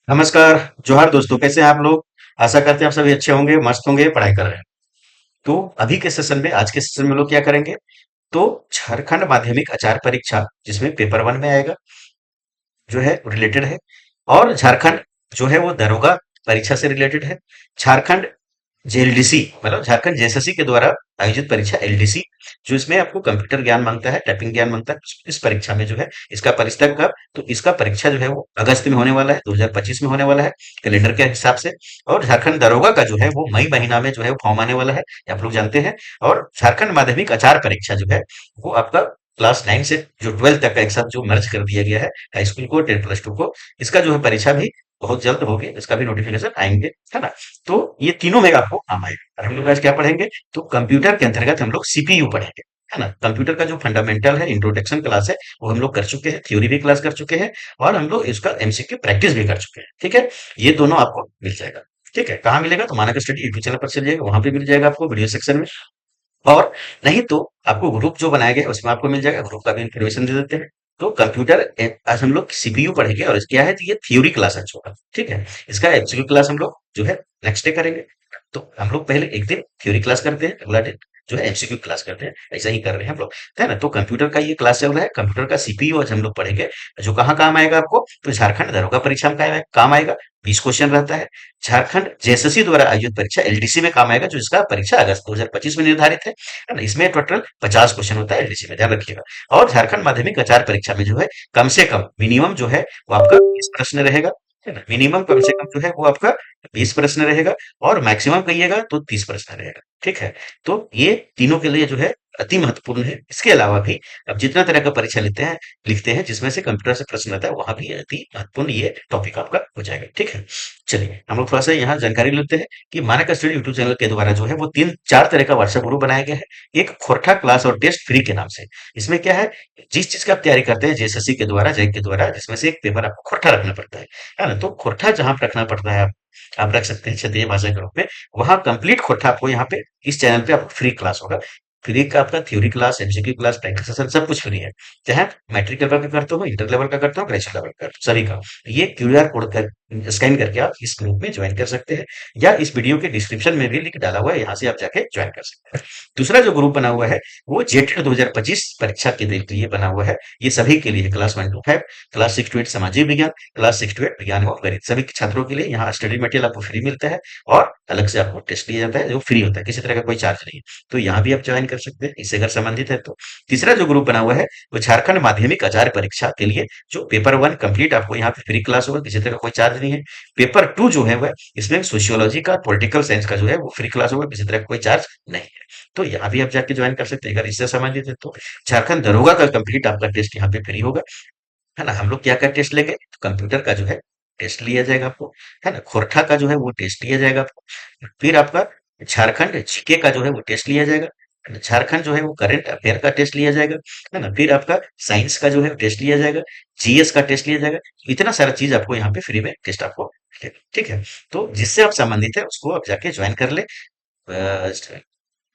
नमस्कार। जोहार दोस्तों, कैसे हैं आप लोग? आशा करते हैं आप सभी अच्छे होंगे, मस्त होंगे, पढ़ाई कर रहे हैं। तो अभी के सेशन में, आज के सेशन में लोग क्या करेंगे? तो झारखंड माध्यमिक आचार्य परीक्षा, जिसमें पेपर वन में आएगा, जो है रिलेटेड है। और झारखंड जो है वो दरोगा परीक्षा से रिलेटेड है। झारखंड जेएलडीसी मतलब झारखंड जेएसएससी के द्वारा आयोजित परीक्षा एलडीसी, जो इसमें आपको कंप्यूटर ज्ञान मांगता है, टाइपिंग ज्ञान मांगता है। इस परीक्षा में जो है इसका परिष्कार कब, तो इसका परीक्षा जो है वो अगस्त में होने वाला है, 2025 में होने वाला है कैलेंडर के हिसाब से। और झारखंड दरोगा का जो है वो मई महीना में जो है वो फॉर्म आने वाला है, ये आप लोग जानते हैं। और झारखंड माध्यमिक आचार्य परीक्षा जो है वो आपका क्लास 9 से जो 12 तक का एक साथ जो मर्ज कर दिया गया है, हाई स्कूल को 10+2 को, इसका जो है परीक्षा भी बहुत जल्द होगी, इसका भी नोटिफिकेशन आएंगे, है ना। तो ये तीनों में आपको काम आएगा। और हम लोग आज क्या पढ़ेंगे? तो कंप्यूटर के अंतर्गत हम लोग सीपीयू पढ़ेंगे, है ना। कंप्यूटर का जो फंडामेंटल है, इंट्रोडक्शन क्लास है, वो हम लोग कर चुके हैं, थ्योरी भी क्लास कर चुके हैं, और हम लोग इसका एमसीक्यू प्रैक्टिस भी कर चुके हैं, ठीक है। ये दोनों आपको मिल जाएगा, ठीक है। कहाँ मिलेगा? तो मानक स्टडी यूट्यूब चैनल पर चल जाएगा, वहां पे मिल जाएगा आपको वीडियो सेक्शन में। और नहीं तो आपको ग्रुप जो बनाया गया है उसमें आपको मिल जाएगा, ग्रुप का भी इंफॉर्मेशन दे देते हैं। तो कंप्यूटर आज हम लोग सीपीयू पढ़ेंगे, और क्या है, तो ये थ्योरी क्लास है छोटा, ठीक है। इसका एमसीक्यू क्लास हम लोग जो है नेक्स्ट डे करेंगे। तो हम लोग पहले एक दिन थ्योरी क्लास करते हैं, अगला दिन जो है एमसीक्यू क्लास करते हैं, ऐसा ही कर रहे हैं हम लोग, है ना। तो कंप्यूटर का ये क्लास चल रहा है, कंप्यूटर का सीपीयू आज हम लोग पढ़ेंगे। जो कहाँ काम आएगा आपको? तो झारखंड दरोगा परीक्षा में काम आएगा। 20 क्वेश्चन रहता है। झारखंड जेएसएससी द्वारा आयोजित परीक्षा एलडीसी में काम आएगा, जो इसका परीक्षा अगस्त 2025 में निर्धारित है ना। इसमें टोटल 50 क्वेश्चन होता है एलडीसी में, ध्यान रखिएगा। और झारखंड माध्यमिक आचार्य परीक्षा में जो है कम से कम मिनिमम जो है वो आपका 20 प्रश्न रहेगा, है ना। मिनिमम कम से कम जो है वो आपका 20 प्रश्न रहेगा, और मैक्सिमम कहिएगा तो 30 प्रश्न रहेगा, ठीक है। तो ये तीनों के लिए जो है अति महत्वपूर्ण है। इसके अलावा भी अब जितना तरह का परीक्षा लिखते हैं जिसमें से कंप्यूटर से प्रश्न आता है, वहां भी अति महत्वपूर्ण ये टॉपिक आपका हो जाएगा, ठीक है। चलिए हम लोग थोड़ा सा यहाँ जानकारी लेते हैं कि मानक स्टडी यूट्यूब चैनल के द्वारा जो है वो 3-4 तरह का व्हाट्सएप ग्रुप बनाया गया है। एक खोरठा क्लास और टेस्ट फ्री के नाम से। इसमें क्या है, जिस चीज की आप तैयारी करते हैं जेएसएससी के द्वारा, जैक के द्वारा, जिसमें से एक पेपर आपको खोरठा रखना पड़ता है ना। तो खोरठा जहां पे रखना पड़ता है, आप रख सकते हैं क्षेत्रीय भाषा के रूप में। वहां कंप्लीट खोरठा आपको यहाँ पे इस चैनल पे आपको फ्री क्लास होगा। फ्री का आपका theory class, MCQ class, practice session सब कुछ फ्री है। चाहे मैट्रिक लेवल का करते हो, इंटर लेवल का करते हो, ग्रेजुएट लेवल का करते हो, सभी का। ये क्यूआर कोड कर स्कैन करके आप इस ग्रुप में ज्वाइन कर सकते हैं, या इस वीडियो के डिस्क्रिप्शन में भी लिंक डाला हुआ है, यहाँ से आप जाके ज्वाइन कर सकते हैं। दूसरा जो ग्रुप बना हुआ है वो जेटेड 2025 परीक्षा के लिए बना हुआ है। ये सभी के लिए क्लास 1 to 5, क्लास 6 to 8 सामाजिक विज्ञान, क्लास 6 to 8 विज्ञान और गणित, सभी के छात्रों के लिए यहाँ स्टडी मटेरियल आपको फ्री मिलता है। और अलग से आपको टेस्ट लिया जाता है जो फ्री होता है, किसी तरह का कोई चार्ज नहीं है। तो यहाँ भी आप ज्वाइन कर सकते हैं, इससे अगर संबंधित है तो। तीसरा जो ग्रुप बना हुआ है वो झारखंड माध्यमिक आचार्य परीक्षा के लिए, जो पेपर वन कंप्लीट आपको यहाँ पे फ्री क्लास होगा, किसी तरह का कोई चार्ज नहीं है। पेपर टू जो है वह, इसमें सोशियोलॉजी का, पॉलिटिकल साइंस का जो है वो फ्री क्लास होगा, किसी तरह का कोई चार्ज नहीं है। तो यहाँ भी आप जाके ज्वाइन कर सकते हैं अगर इससे संबंधित है तो। झारखंड दरोगा का कंप्लीट आपका टेस्ट यहाँ पे फ्री होगा, है ना। हम लोग क्या क्या टेस्ट लेंगे? तो कंप्यूटर का जो है टेस्ट लिया जाएगा आपको, है ना। खोरठा का जो है वो टेस्ट लिया जाएगा आपको। फिर आपका झारखंड जीके का जो है वो टेस्ट लिया जाएगा। झारखंड जो है वो करंट अफेयर का टेस्ट लिया जाएगा, है ना। फिर आपका साइंस का जो है टेस्ट लिया जाएगा, जीएस का टेस्ट लिया जाएगा। इतना सारा चीज आपको यहाँ पे फ्री में टेस्ट आपको मिलेगा, ठीक है। तो जिससे आप संबंधित है उसको आप जाके ज्वाइन कर ले।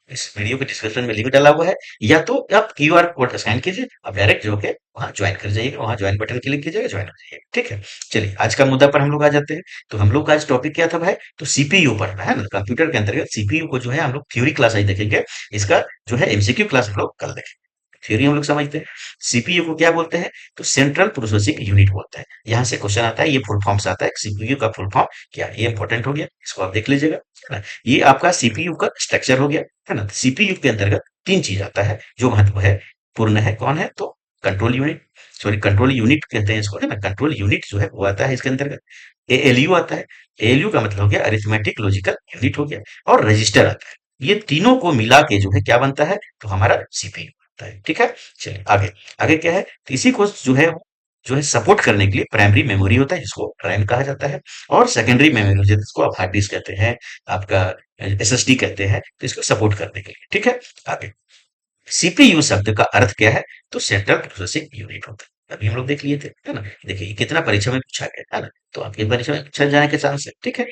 इस वीडियो के डिस्क्रिप्शन में लिंक डाला हुआ है, या तो आप क्यूआर कोड स्कैन कीजिए, आप डायरेक्ट जो है वहां ज्वाइन कर जाइएगा, वहां ज्वाइन बटन क्लिक कीजिएगा, ज्वाइन हो जाइएगा, ठीक है। चलिए आज का मुद्दा पर हम लोग आ जाते हैं। तो हम लोग का आज टॉपिक क्या था भाई? तो सीपीयू पढ़ना है ना, कंप्यूटर के अंतर्गत सीपीयू को जो है हम लोग थ्योरी क्लास आज देखेंगे। इसका जो है एमसीक्यू क्लास हम लोग कल देखेंगे। थ्योरी हम लोग समझते हैं। सीपीयू को क्या बोलते हैं? तो सेंट्रल प्रोसेसिंग यूनिट बोलते हैं। यहाँ से क्वेश्चन आता है, ये फुल फॉर्म से आता है, सीपीयू का फुल फॉर्म क्या है? ये इंपॉर्टेंट हो गया, इसको आप देख लीजिएगा, है ना। ये आपका सीपीयू का स्ट्रक्चर हो गया, है ना। सीपीयू के अंतर्गत 3 चीज आता है जो महत्व है पूर्ण है। कौन है? तो control unit, sorry control unit कहते हैं इसको, है ना। कंट्रोल यूनिट जो है वो आता है इसके अंतर्गत। एएलयू आता है। एएलयू का मतलब हो गया अरिथमेटिक लॉजिकल यूनिट हो गया। और रजिस्टर आता है। ये तीनों को मिला के जो है क्या बनता है? तो हमारा सीपीयू बनता है, ठीक है। चलिए आगे। आगे क्या है? तो इसी को जो है सपोर्ट करने के लिए प्राइमरी मेमोरी होता है, जिसको रैम कहा जाता है। और सेकेंडरी मेमोरी जिसको आप हार्ड डिस्क कहते हैं, आपका एसएसडी कहते हैं, तो इसको सपोर्ट करने के लिए, ठीक है। आगे। सीपीयू शब्द का अर्थ क्या है? तो सेंट्रल प्रोसेसिंग यूनिट होता है। अभी हम लोग देख लिए थे, है ना। देखिए ये कितना परीक्षा में पूछा गया, है ना। तो आपकी परीक्षा में पूछा जाने के चांस है, ठीक है।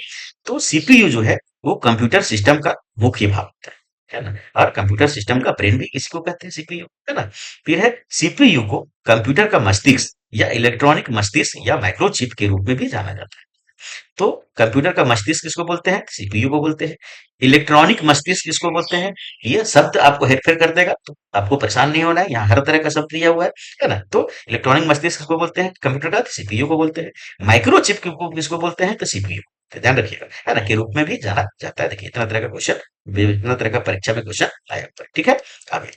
तो सीपीयू जो है वो कंप्यूटर सिस्टम का मुख्य भाग होता है ना। और कंप्यूटर सिस्टम का ब्रेन भी इसको कहते हैं, सीपीयू, है ना। फिर है सीपीयू को कंप्यूटर का मस्तिष्क या इलेक्ट्रॉनिक मस्तिष्क या माइक्रोचिप के रूप में भी जाना जाता है। तो कंप्यूटर का मस्तिष्क किसको बोलते हैं? सीपीयू को बोलते हैं। इलेक्ट्रॉनिक मस्तिष्क किसको बोलते हैं? ये शब्द आपको हेरफेर कर देगा, तो आपको परेशान नहीं होना है, यहाँ हर तरह का शब्द दिया हुआ है ना? तो इलेक्ट्रॉनिक मस्तिष्क किसको बोलते हैं कंप्यूटर का? सीपीयू को बोलते हैं। माइक्रोचिप किसको बोलते हैं? तो सीपीयू। तो ध्यान रखिएगा, है ना, के रूप में भी जाना जाता है। देखिए इतना तरह का क्वेश्चन, इतना तरह का परीक्षा में क्वेश्चन आया होता है। ठीक है, आगे।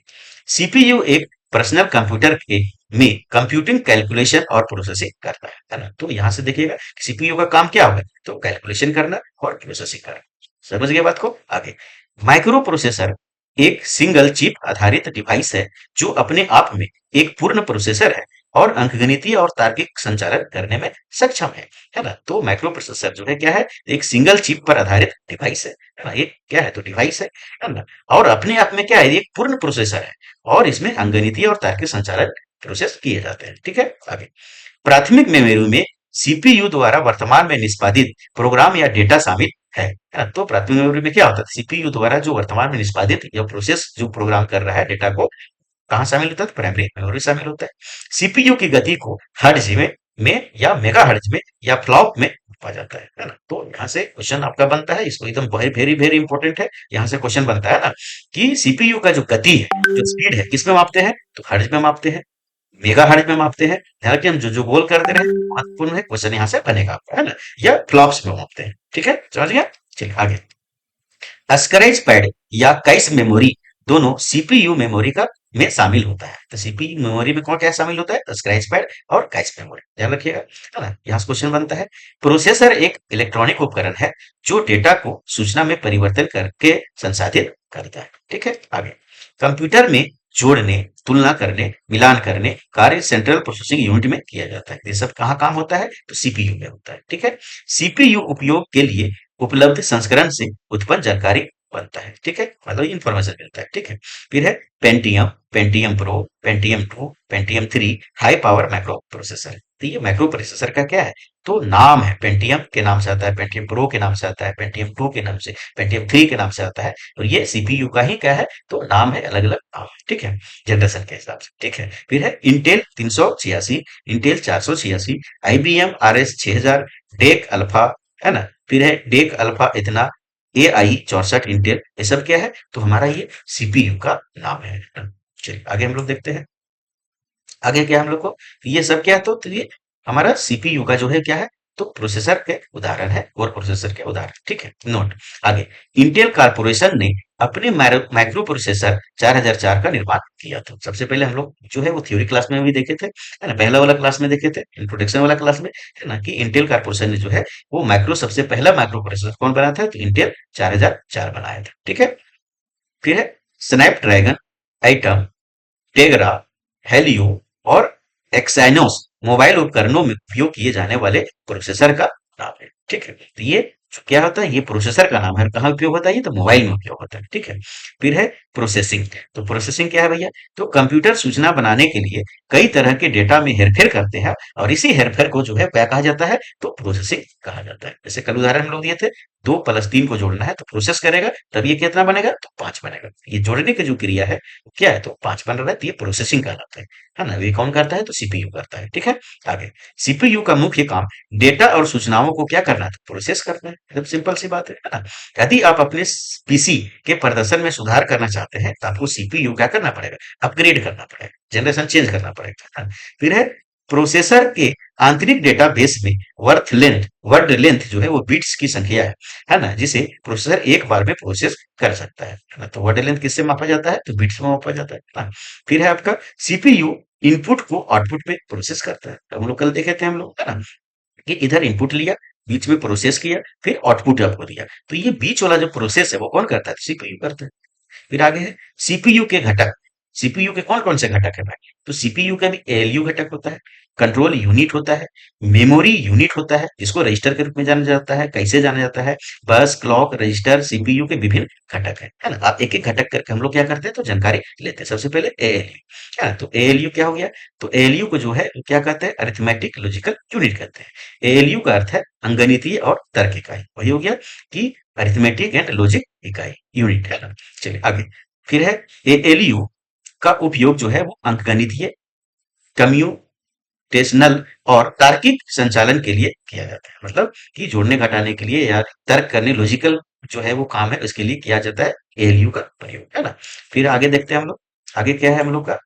सीपीयू एक पर्सनल कंप्यूटर के में कंप्यूटिंग कैलकुलेशन और प्रोसेसिंग करता है ना? तो यहां से देखिएगा सीपीयू का काम क्या होगा? तो कैलकुलेशन करना और प्रोसेसिंग करना। समझ गए बात को? आगे। माइक्रो प्रोसेसर एक सिंगल चिप आधारित डिवाइस है जो अपने आप में एक पूर्ण प्रोसेसर है और अंकगणितीय और तार्किक संचालन करने में सक्षम है ना? तो माइक्रो प्रोसेसर जो है क्या है? एक सिंगल चिप पर आधारित डिवाइस है ना? ये क्या है? तो डिवाइस है ना? और अपने आप में क्या है? एक पूर्ण प्रोसेसर है और इसमें अंकगणितीय और तार्किक संचालन प्रोसेस किए जाते हैं। ठीक है, आगे। प्राथमिक मेमोरी में सीपीयू द्वारा वर्तमान में निष्पादित प्रोग्राम या डेटा शामिल है ना? तो प्राथमिक मेमोरी में क्या होता है? सीपीयू द्वारा जो वर्तमान में निष्पादित या प्रोसेस जो प्रोग्राम कर रहा है डेटा को, कहाँ शामिल होता है? तो प्राइमरी मेमोरी शामिल होता है। सीपीयू की गति को हर्ट्ज में या मेगा हर्ट्ज में या फ्लॉप में मापा जाता है ना? तो यहाँ से क्वेश्चन आपका बनता है, इसको एकदम वेरी वेरी इंपॉर्टेंट है। यहाँ से क्वेश्चन बनता है ना कि सीपीयू का जो गति है, जो स्पीड है, किस में मापते हैं? तो हर्ट्ज में मापते हैं, मेगाहर्ट्ज में मापते हैं। ध्यान रखिए, हम जो जो बोल करते रहे महत्वपूर्ण है, क्वेश्चन यहाँ से बनेगा आपका, है ना? या फ्लॉप्स में मापते हैं। ठीक है, समझ गया? चलिए आगे। स्टोरेज पैड या कैश मेमोरी दोनों सीपीयू मेमोरी का में शामिल होता है। तो सीपीयू मेमोरी में कौन क्या शामिल होता है? तो स्क्रैच पैड और कैश मेमोरी। ध्यान रखिएगा, है ना? यहाँ से क्वेश्चन बनता है। प्रोसेसर एक इलेक्ट्रॉनिक उपकरण है जो डेटा को सूचना में परिवर्तन करके संसाधित करता है। ठीक है, आगे। कंप्यूटर में जोड़ने, तुलना करने, मिलान करने कार्य सेंट्रल प्रोसेसिंग यूनिट में किया जाता है। ये सब कहाँ काम होता है? तो सीपीयू में होता है। ठीक है, सीपीयू उपयोग के लिए उपलब्ध संस्करण से उत्पन्न जानकारी बनता है। ठीक है, मतलब इंफॉर्मेशन मिलता है। ठीक है, फिर है Pentium, Pentium pro, Pentium 2, Pentium 3 high power micro processor. तो ये माइक्रो प्रोसेसर का क्या है? तो नाम है, पेंटियम के नाम से आता है, पेंटियम प्रो के नाम से आता है, पेंटियम 2 के नाम से, पेंटियम 3 के नाम से आता है। और ये सीपीयू का ही क्या है? तो नाम है, अलग अलग नाम है। ठीक है, जनरेशन के हिसाब से। ठीक है, फिर है Intel 386, Intel 486, IBM RS 6000, deck alpha, है ना? फिर है डेक अल्फा इतना, ए आई 64 इंटेल। ये सब क्या है? तो हमारा ये सीपीयू का नाम है। चलिए आगे हम लोग देखते हैं। आगे क्या है हम लोग को? ये सब क्या है? तो ये हमारा सीपीयू का जो है क्या है? तो प्रोसेसर के उदाहरण है, कोर प्रोसेसर के उदाहरण। ठीक है, नोट। आगे। इंटेल कारपोरेशन ने अपने माइक्रो प्रोसेसर 4004 का निर्माण किया था। सबसे पहले हम लोग जो है वो थ्योरी क्लास में भी देखे थे, है ना? पहला वाला क्लास में देखे थे, इंट्रोडक्शन वाला क्लास में, है ना, कि इंटेल कारपोरेशन ने जो है वो माइक्रो सबसे पहला माइक्रो प्रोसेसर कौन बनाया था? तो इंटेल 4004 बनाया था। ठीक है, फिर है स्नैपड्रैगन, एटम, टेगरा, हेलियो और एक्साइनोस मोबाइल उपकरणों में उपयोग किए जाने वाले प्रोसेसर का नाम है। ठीक है, तो ये जो क्या होता है? ये प्रोसेसर का नाम है। कहाँ उपयोग होता है? ये तो मोबाइल में उपयोग होता है। ठीक है, फिर है प्रोसेसिंग। तो प्रोसेसिंग क्या है भैया? तो कंप्यूटर सूचना बनाने के लिए कई तरह के डेटा में हेरफेर करते हैं और इसी हेरफेर को जो है क्या कहा जाता है? तो प्रोसेसिंग कहा जाता है। जैसे कल उदाहरण हम लोग दिए थे, 2 + 3 को जोड़ना है तो प्रोसेस करेगा, तब ये कितना बनेगा? तो 5 बनेगा। ये जोड़ने की जो क्रिया है क्या है? तो 5 बन रहा है, तो ये प्रोसेसिंग कहलाता है ना? ये कौन करता है? तो सीपीयू करता है। ठीक है, आगे। सीपीयू का मुख्य काम डेटा और सूचनाओं को क्या करना है? तो प्रोसेस करना है। एकदम सिंपल सी बात है ना? यदि आप अपने पीसी के प्रदर्शन में सुधार करना चाहते हैं तो आपको सीपीयू क्या करना पड़ेगा? अपग्रेड करना पड़ेगा, जनरेशन चेंज करना पड़ेगा, है ना? फिर है प्रोसेसर के आंतरिक डेटाबेस में वर्ड लेंथ जो है वो बिट्स की संख्या है ना, जिसे प्रोसेसर एक बार में प्रोसेस कर सकता है ना? तो वर्ड लेंथ किससे मापा जाता है? तो बिट्स में मापा जाता है ना? फिर है आपका सीपीयू इनपुट को आउटपुट में प्रोसेस करता है। तो हम लोग कल देखे थे हम लोग, है ना, कि इधर इनपुट लिया, बीच में प्रोसेस किया, फिर आउटपुट आपको दिया। तो ये बीच वाला जो प्रोसेस है वो कौन करता है? सीपीयू करता है। फिर आगे है सीपीयू के घटक। सीपीयू के कौन कौन से घटक है भाई? तो सीपीयू का भी एएलयू घटक होता है, कंट्रोल यूनिट होता है, मेमोरी यूनिट होता है जिसको रजिस्टर के रूप में जाना जाता है। कैसे जाना जाता है? बस, क्लॉक, रजिस्टर, सीपीयू के विभिन्न घटक है ना? आप एक एक घटक करके हम लोग क्या करते हैं? तो जानकारी लेते हैं। सबसे पहले एएलयू, है ना? तो एएलयू क्या हो गया? तो एएलयू को जो है क्या कहते हैं? अरिथमेटिक लॉजिकल यूनिट कहते हैं। एएलयू का अर्थ है अंगणितीय और तर्क इकाई। वही हो गया कि अरिथमेटिक एंड लॉजिक इकाई यूनिट, है ना? चलिए आगे। फिर है एएलयू का उपयोग जो है वो अंकगणितीय, कम्यूटेटिव कंप्यूटेशनल और तार्किक संचालन के लिए किया जाता है। मतलब कि जोड़ने घटाने के लिए या तर्क करने, लॉजिकल जो है वो काम है, उसके लिए किया जाता है एएलयू का प्रयोग, है ना। फिर आगे देखते हैं हम लोग, आगे क्या है हम लोग का।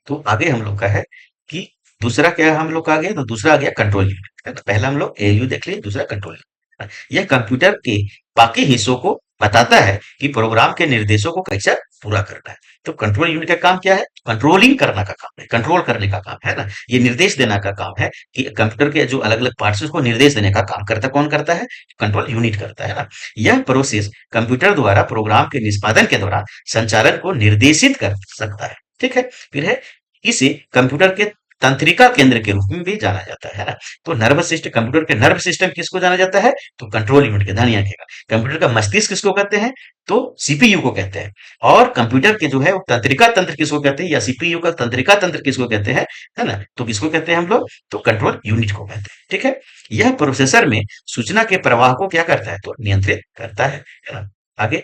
तो आगे हम लोग का है कि दूसरा क्या है हम लोग का, आगे तो दूसरा आ गया कंट्रोल यूनिट, है ना। पहला हम लोग एएलयू देख लिए, दूसरा कंट्रोल यूनिट। यह कंप्यूटर के बाकी हिस्सों को बताता है कि प्रोग्राम के निर्देशों को कैसे पूरा करना है। तो कंट्रोल यूनिट का काम क्या है? कंट्रोलिंग करना का काम है, कंट्रोल करने का काम है ना। ये निर्देश देना का काम है कि कंप्यूटर के जो अलग अलग पार्ट्स उसको निर्देश देने का काम करता है, कौन करता है? कंट्रोल यूनिट करता है ना। यह प्रोसेस कंप्यूटर द्वारा प्रोग्राम के निष्पादन के दौरान संचालन को निर्देशित कर सकता है। ठीक है। फिर है, इसे कंप्यूटर के तंत्रिका केंद्र के रूप में भी जाना जाता है ना। तो नर्वस सिस्टम, कंप्यूटर के नर्व सिस्टम किसको जाना जाता है? तो कंट्रोल यूनिट के, ध्यान रखिएगा। कंप्यूटर का मस्तिष्क किसको कहते हैं? तो सीपीयू को कहते हैं। और कंप्यूटर के जो है वो तंत्रिका तंत्र किसको कहते हैं, या सीपीयू का तंत्रिका तंत्र किसको कहते हैं, है ना। तो किसको कहते हैं हम लोग? तो कंट्रोल यूनिट को कहते हैं। ठीक है। यह प्रोसेसर में सूचना के प्रवाह को क्या करता है? तो नियंत्रित करता है ना। आगे,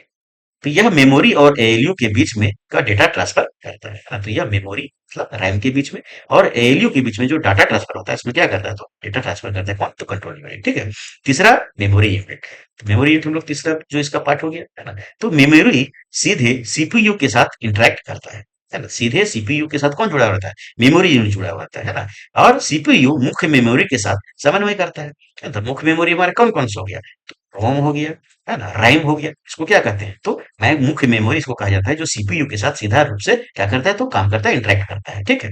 तो यह मेमोरी और एएलयू के बीच में का डेटा ट्रांसफर करता है ना। तो यह मेमोरी मतलब रैम के बीच में और एएलयू के बीच में जो डाटा ट्रांसफर होता है, इसमें क्या करता है? तो डेटा ट्रांसफर करता है कौन? तो कंट्रोल यूनिट। ठीक है। तीसरा, मेमोरी यूनिट। तो मेमोरी यूनिट हम लोग तीसरा जो इसका पार्ट हो गया, है ना। तो मेमोरी सीधे सीपीयू के साथ इंटरेक्ट करता है ना। सीधे सीपीयू के साथ कौन जुड़ा होता है? मेमोरी यूनिट जुड़ा हुआ होता है ना। और सीपीयू मुख्य मेमोरी के साथ समन्वय करता है। तो मुख्य मेमोरी हमारे कौन कौन सा हो गया? तो रोम हो गया, है ना, रैम हो गया। इसको क्या कहते हैं? तो मैं मुख्य मेमोरी इसको कहा जाता है, जो सीपीयू के साथ सीधा रूप से क्या करता है? तो काम करता है, इंटरेक्ट करता है। ठीक है।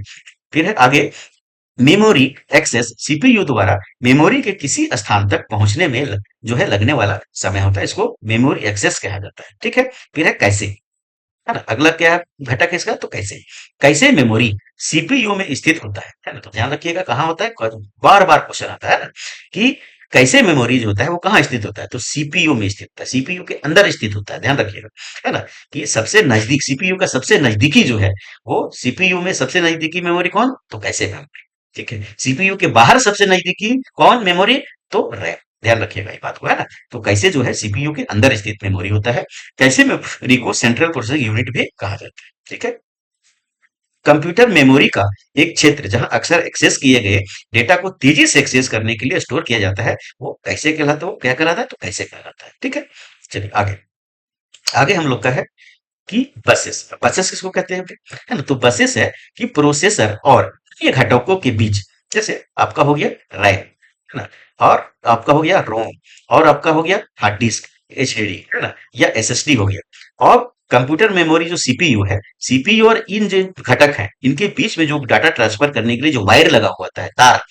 फिर है आगे, मेमोरी एक्सेस सीपीयू द्वारा मेमोरी के किसी स्थान तक पहुंचने में जो है लगने वाला समय होता है, इसको मेमोरी एक्सेस कहा जाता है। ठीक है। फिर है कैसे, है ना। अगला क्या घटक है इसका? तो कैसे। कैसे मेमोरी सीपीयू में स्थित होता है ना। तो ध्यान रखिएगा कहाँ होता है, बार बार क्वेश्चन आता है ना कि कैसे मेमोरी जो होता है वो कहाँ स्थित होता है? तो सीपीयू में स्थित होता है, सीपीयू के अंदर स्थित होता है, ध्यान रखिएगा, है ना। कि सबसे नजदीक, सीपीयू का सबसे नजदीकी जो है वो सीपीयू में सबसे नजदीकी मेमोरी कौन? तो कैसे मेमोरी। ठीक है। सीपीयू के बाहर सबसे नजदीकी कौन मेमोरी? तो रैम। ध्यान रखिएगा ये बात को, है ना। तो कैसे जो है सीपीयू के अंदर स्थित मेमोरी होता है। कैसे मेमोरी को सेंट्रल प्रोसेसिंग यूनिट भी कहा जाता है। ठीक है। कंप्यूटर मेमोरी का एक क्षेत्र जहां अक्सर एक्सेस किए गए डेटा को तेजी से एक्सेस करने के लिए स्टोर किया जाता है, वो कैसे कहलाता है? वो क्या कहलाता है? तो कैसे कहलाता है। ठीक है। चलिए आगे, आगे हम लोग का है कि बसेस। बसेस किसको कहते हैं? है ना। तो बसेस है कि प्रोसेसर और ये घटकों के बीच, जैसे आपका हो गया रैम, है ना, और आपका हो गया रोम, और आपका हो गया हार्ड डिस्क एचडीडी, है ना, या एसएसडी हो गया। और कंप्यूटर मेमोरी जो सीपीयू है, सीपीयू और इन जो घटक हैं, इनके बीच में जो डाटा ट्रांसफर करने के लिए जो वायर लगा हुआ होता है, तार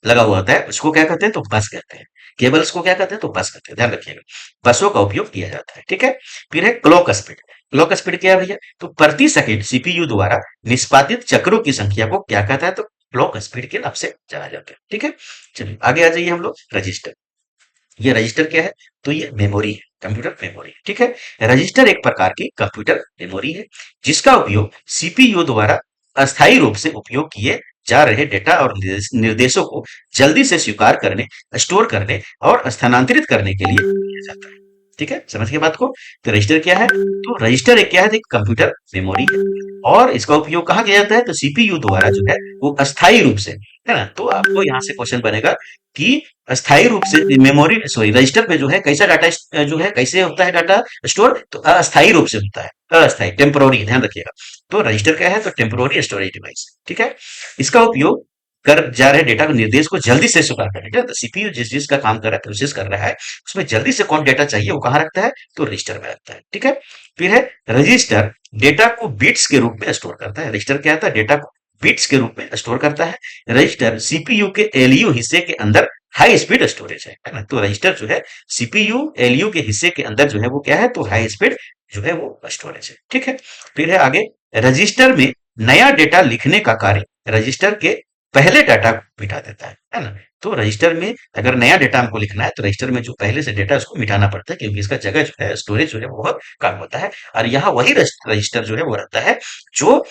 लगा हुआ होता है, उसको क्या कहते हैं? तो बस कहते हैं। केबल्स को क्या कहते हैं? तो बस कहते हैं। ध्यान रखिएगा, बसों का उपयोग किया जाता है। ठीक है। फिर है क्लॉक स्पीड। क्लॉक स्पीड क्या है भैया? तो प्रति सेकंड सीपीयू द्वारा निष्पादित चक्रों की संख्या को क्या कहता है? तो क्लॉक स्पीड के नाम से जाना जाता है। ठीक है। चलिए आगे आ जाइए हम लोग, रजिस्टर। ये रजिस्टर क्या है? तो ये मेमोरी है, कंप्यूटर मेमोरी है। ठीक है। रजिस्टर एक प्रकार की कंप्यूटर मेमोरी है, जिसका उपयोग सीपीयू द्वारा अस्थायी रूप से उपयोग किए जा रहे डेटा और निर्देशों को जल्दी से स्वीकार करने, स्टोर करने और स्थानांतरित करने के लिए किया जाता है। ठीक है, समझ गए बात को। तो रजिस्टर क्या है? तो रजिस्टर एक क्या है? एक कंप्यूटर मेमोरी है, और इसका उपयोग कहाँ किया जाता है? तो सीपीयू द्वारा जो है वो अस्थायी रूप से, है ना। तो आपको यहाँ से क्वेश्चन बनेगा कि अस्थायी रूप से मेमोरी, सॉरी, रजिस्टर पे जो है कैसा डाटा जो है कैसे होता है डाटा स्टोर? तो अस्थायी रूप से होता है, अस्थायी, टेम्पोररी, ध्यान रखिएगा। तो रजिस्टर क्या है? तो टेम्पोररी स्टोरेज डिवाइस। ठीक है। इसका उपयोग कर जा रहे डेटा के निर्देश को जल्दी से स्वीकार करने के लिए, तो सीपीयू जिस चीज का काम कर रहा है, प्रोसेस कर रहा है, उसमें जल्दी से कौन डेटा चाहिए वो कहाँ रखता है? तो रजिस्टर में रखता है। ठीक है। फिर है रजिस्टर डेटा को बिट्स के रूप में स्टोर करता है। रजिस्टर क्या होता है? डेटा को बिट्स के रूप में स्टोर करता है। रजिस्टर सीपीयू के एलयू हिस्से के अंदर हाई स्पीड स्टोरेज है ना। तो रजिस्टर जो है सीपीयू एलयू के हिस्से के अंदर जो है वो क्या है? तो हाई स्पीड जो है वो स्टोरेज है। ठीक है। फिर है आगे, रजिस्टर में नया डेटा लिखने का कार्य रजिस्टर के पहले डाटा को मिटा देता है ना। तो रजिस्टर में अगर नया डेटा हमको लिखना है, तो रजिस्टर में जो पहले से डेटा है उसको मिटाना पड़ता है, क्योंकि इसका जगह जो है, स्टोरेज जो है वो बहुत कम होता है। और यहाँ वही रजिस्टर जो है वो रहता है जो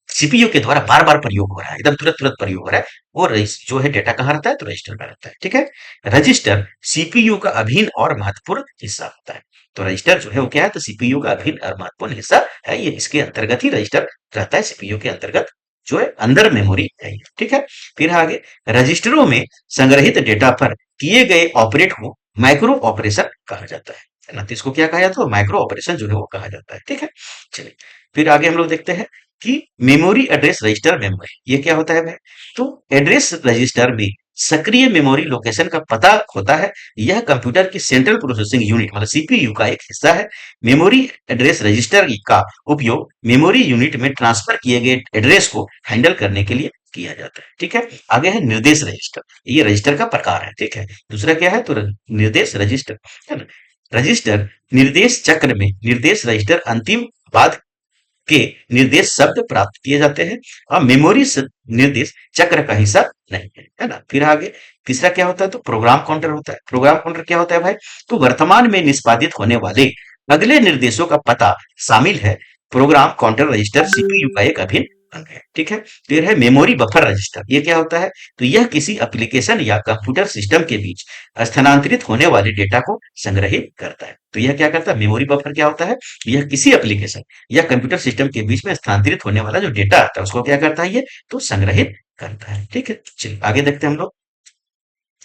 सीपीयू के द्वारा बार बार प्रयोग हो रहा है, एकदम तुरंत तुरंत प्रयोग हो रहा है। वो जो है डेटा कहाँ रहता है? तो रजिस्टर में रहता है। ठीक है। रजिस्टर सीपीयू का अभिन्न और महत्वपूर्ण हिस्सा होता है। तो रजिस्टर जो है वो क्या है? तो सीपीयू का अभिन्न और महत्वपूर्ण हिस्सा है। ये इसके अंतर्गत ही रजिस्टर रहता है, सीपीयू के अंतर्गत जो है अंदर मेमोरी है ये, ठीक है। फिर आगे रजिस्टरों में संग्रहित डेटा पर किए गए ऑपरेट को माइक्रो ऑपरेशन कहा जाता है ना। तो इसको क्या कहा जाता है, माइक्रो ऑपरेशन जो है वो कहा जाता है, ठीक है। चलिए फिर आगे हम लोग देखते हैं कि मेमोरी एड्रेस रजिस्टर मेमोरी ये क्या होता है भाई। तो एड्रेस रजिस्टर में सक्रिय मेमोरी लोकेशन का पता होता है। यह कंप्यूटर की सेंट्रल प्रोसेसिंग यूनिट मतलब सीपीयू का एक हिस्सा है। मेमोरी एड्रेस रजिस्टर का उपयोग मेमोरी यूनिट में ट्रांसफर किए गए एड्रेस को हैंडल करने के लिए किया जाता है, ठीक है। आगे है निर्देश रजिस्टर, ये रजिस्टर का प्रकार है, ठीक है। दूसरा क्या है, तो निर्देश रजिस्टर है ना। रजिस्टर निर्देश चक्र में निर्देश रजिस्टर अंतिम बाद के निर्देश शब्द प्राप्त किए जाते हैं और मेमोरी निर्देश चक्र का हिस्सा नहीं है ना। फिर आगे तीसरा क्या होता है, तो प्रोग्राम काउंटर होता है। प्रोग्राम काउंटर क्या होता है भाई, तो वर्तमान में निष्पादित होने वाले अगले निर्देशों का पता शामिल है। प्रोग्राम काउंटर रजिस्टर सीपीयू का एक अभिन्न अंग है, ठीक है। फिर है मेमोरी बफर रजिस्टर, ये क्या होता है, तो यह किसी एप्लीकेशन या कंप्यूटर सिस्टम के बीच स्थानांतरित होने वाले डेटा को संग्रहित करता है। तो यह क्या करता है, मेमोरी बफर क्या होता है, यह किसी एप्लीकेशन या कंप्यूटर सिस्टम के बीच में स्थानांतरित होने वाला जो डेटा आता है उसको क्या करता है, ये तो संग्रहित करता है, ठीक है। चलिए आगे देखते हैं हम लोग,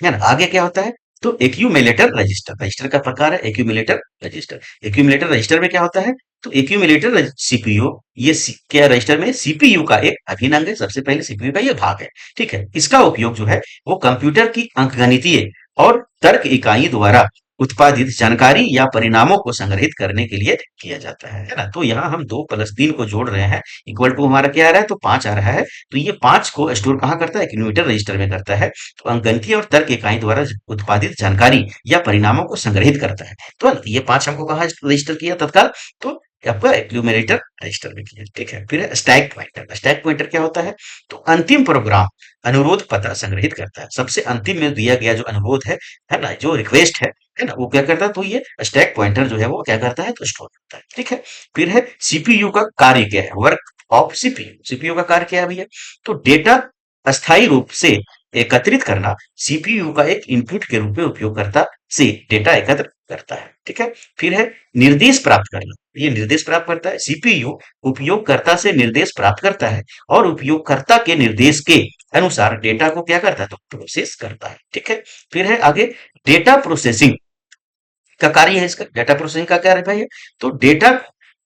है ना। आगे क्या होता है, तो एक्यूमुलेटर रजिस्टर, रजिस्टर का प्रकार है एक्यूमुलेटर रजिस्टर। एक्यूमुलेटर रजिस्टर में क्या होता है, तो एक्यूमुलेटर सीपीयू ये क्या रजिस्टर में सीपीयू का एक अभिन्न अंग है। सबसे पहले सीपीयू का ये भाग है, ठीक है। इसका उपयोग जो है वो कंप्यूटर की अंकगणितीय और तर्क इकाई द्वारा उत्पादित जानकारी या परिणामों को संग्रहित करने के लिए किया जाता है ना। तो यहाँ हम 2+3 को जोड़ रहे हैं, इक्वल टू हमारा क्या आ रहा है, तो 5 आ रहा है। तो ये 5 को स्टोर कहाँ करता है, एक्यूमुलेटर रजिस्टर में करता है। तो अंकगणितीय और तर्क इकाई द्वारा उत्पादित जानकारी या परिणामों को संग्रहित करता है। तो ये 5 हमको कहाँ रजिस्टर किया तत्काल, तो आपका एक्यूमुलेटर रजिस्टर में किया, ठीक है। फिर स्टैक पॉइंटर, स्टैक पॉइंटर क्या होता है, तो अंतिम प्रोग्राम अनुरोध पता संग्रहित करता है। सबसे अंतिम में दिया गया जो अनुरोध है ना, जो रिक्वेस्ट है ना, वो क्या करता है, तो ये स्टैक पॉइंटर जो है वो क्या करता है, तो स्टोर करता है, ठीक है। फिर है सीपीयू का कार्य क्या है, वर्क ऑफ सीपीयू। सीपीयू का कार्य क्या है भैया, तो डेटा अस्थायी रूप से एकत्रित करना। सीपीयू का एक इनपुट के रूप में उपयोगकर्ता से डेटा एकत्र करता है, ठीक है। फिर है निर्देश प्राप्त करना, ये निर्देश प्राप्त करता है। सीपीयू उपयोगकर्ता से निर्देश प्राप्त करता है और उपयोगकर्ता के निर्देश के अनुसार डेटा को क्या करता है, तो प्रोसेस करता है, ठीक है। फिर है आगे डेटा प्रोसेसिंग का कार्य है इसका। डेटा प्रोसेसिंग का क्या रहता है, तो डेटा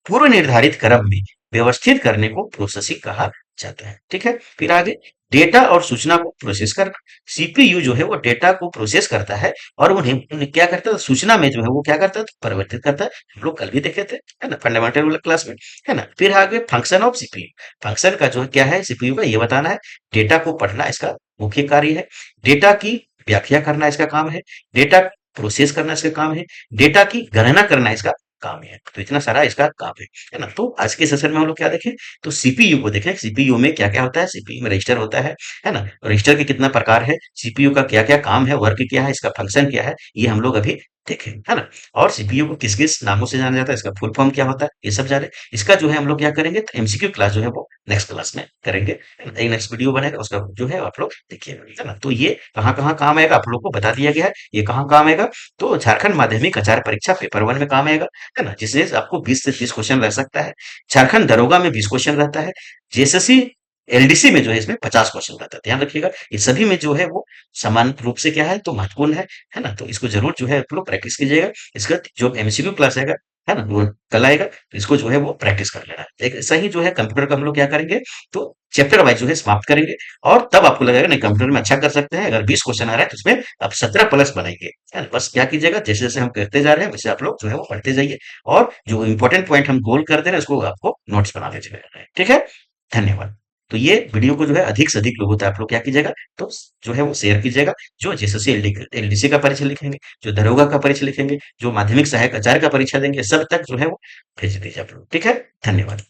पूर्व निर्धारित क्रम में व्यवस्थित करने को प्रोसेसिंग कहा जाता है, ठीक है। फिर आगे डेटा और सूचना को प्रोसेस करना। सीपीयू जो है वो डेटा को प्रोसेस करता है और उन्हें उन्हें क्या करता है, सूचना में जो है वो क्या करता है, तो परिवर्तित करता है। हम लोग कल भी देखे थे, है ना, फंडामेंटल वाला क्लास में, है ना। फिर आगे फंक्शन ऑफ सीपीयू, फंक्शन का जो है क्या है, सीपीयू का ये बताना है। डेटा को पढ़ना इसका मुख्य कार्य है। डेटा की व्याख्या करना इसका काम है। डेटा प्रोसेस करना इसका काम है। डेटा की गणना करना इसका काम है। तो इतना सारा इसका काम है ना। तो आज के सेशन में हम लोग क्या देखें, तो सीपीयू को देखें। सीपीयू में क्या क्या होता है, सीपीयू में रजिस्टर होता है ना। रजिस्टर के कितना प्रकार है, सीपीयू का क्या क्या काम है, वर्क क्या है, इसका फंक्शन क्या है, ये हम लोग अभी देखें, है ना। और सीपीयू को किस किस नामों से जाना जाता है, इसका फुल फॉर्म क्या होता है, ये सब जाने। इसका जो है हम लोग क्या करेंगे, तो एमसीक्यू क्लास जो है वो नेक्स्ट क्लास में करेंगे। एक नेक्स्ट वीडियो बनेगा, उसका जो है आप लोग देखिएगा, है ना। तो ये कहाँ कहाँ काम आएगा आप लोग को बता दिया गया है। ये कहाँ काम आएगा, तो झारखंड माध्यमिक आचार्य परीक्षा पेपर 1 में काम आएगा, है ना, जिसमें आपको 20 से 30 क्वेश्चन रह सकता है। झारखंड दरोगा में 20 क्वेश्चन रहता है। जेएसएससी एलडीसी में जो है इसमें 50 क्वेश्चन रहता है। ध्यान रखिएगा, ये सभी में जो है वो समान रूप से क्या है, तो महत्वपूर्ण है ना। तो इसको जरूर जो है आप लोग प्रैक्टिस कीजिएगा। इसका जो एमसीक्यू क्लास आएगा, है ना, वो कल आएगा, तो इसको जो है वो प्रैक्टिस कर लेना है। एक ऐसा ही जो है कंप्यूटर का हम लोग क्या करेंगे, तो चैप्टर वाइज जो है समाप्त करेंगे। और तब आपको लगेगा नहीं कंप्यूटर में अच्छा कर सकते हैं। अगर 20 क्वेश्चन आ रहा है तो उसमें आप 17 प्लस बनाएंगे, है ना। बस क्या कीजिएगा, जैसे जैसे हम करते जा रहे हैं वैसे आप लोग जो है वो पढ़ते जाइए। और जो इंपॉर्टेंट पॉइंट हम गोल कर दे रहे हैं उसको आपको नोट्स बना लीजिएगा, ठीक है। धन्यवाद। तो ये वीडियो को जो है अधिक से अधिक लोगों तक आप लोग क्या कीजिएगा, तो जो है वो शेयर कीजिएगा। जो जेएसएससी एलडीसी का परीक्षा लिखेंगे, जो दरोगा का परीक्षा लिखेंगे, जो माध्यमिक सहायक आचार्य का परीक्षा देंगे, सब तक जो है वो भेज दीजिए आप लोग, ठीक है। धन्यवाद।